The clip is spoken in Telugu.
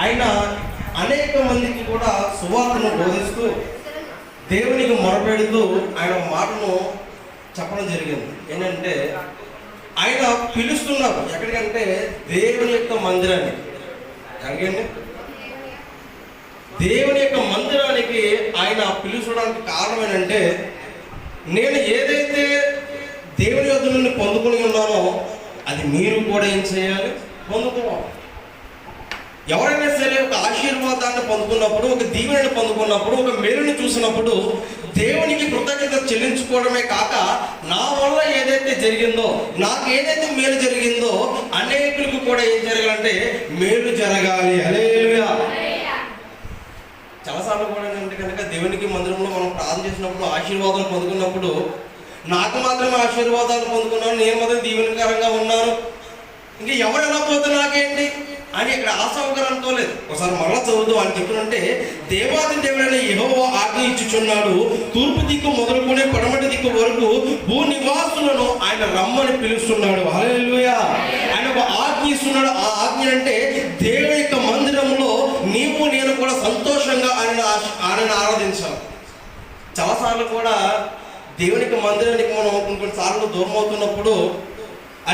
ఆయన అనేక మందికి కూడా సువార్తను బోధిస్తూ దేవునికి మొరపెడుతూ ఆయన మాటను చెప్పడం జరిగింది. ఏంటంటే ఆయన పిలుస్తున్నారు ఎక్కడికంటే దేవుని యొక్క మందిరాన్ని. ఎక్కడికండి? దేవుని యొక్క మందిరానికి ఆయన పిలుచడానికి కారణం ఏంటంటే, నేను ఏదైతే దేవుని యొద్ద నుండి పొందుకుని ఉన్నానో అది మీరు కూడా ఏం చేయాలి? పొందుకోవాలి. ఎవరైనా సరే ఒక ఆశీర్వాదాన్ని పొందుకున్నప్పుడు, ఒక దీవెనని పొందుకున్నప్పుడు, ఒక మేలుని చూసినప్పుడు దేవునికి కృతజ్ఞత చెల్లించుకోవడమే కాక, నా వల్ల ఏదైతే జరిగిందో, నాకు ఏదైతే మేలు జరిగిందో అనేకులకు కూడా ఏం జరగాలంటే మేలు జరగాలి. హల్లెలూయా. చాలాసార్లు కూడా ఏంటంటే కనుక దేవునికి మందిరంలో మనం ప్రార్థన చేసినప్పుడు, ఆశీర్వాదాలు పొందుకున్నప్పుడు, నాకు మాత్రమే ఆశీర్వాదాలు పొందుకున్నాను, నేను మాత్రం దీవెనకరంగా ఉన్నాను, ఇంకా ఎవరు ఎలా పోతే నాకేంటి అని ఇక్కడ ఆశావకరంతో లేదు. ఒకసారి మరలా చదువుతూ అని చెప్తుంటే, దేవాది దేవుడైన యెహోవా ఆజ్ఞ ఇచ్చుచున్నాడు, తూర్పు దిక్కు మొదలుకొని పడమటి దిక్కు వరకు భూ నివాసులను ఆయన రమ్మని పిలుస్తున్నాడు. హల్లెలూయా. ఆయన ఒక ఆజ్ఞ ఇస్తున్నాడు. ఆ ఆజ్ఞ అంటే దేవుని యొక్క మందిరంలో నీవు నేను కూడా సంతోషంగా ఆయన ఆరాధించాలి. చాలాసార్లు కూడా దేవునికి మందిరానికి మనం కొన్ని సార్లు దూరం అవుతున్నప్పుడు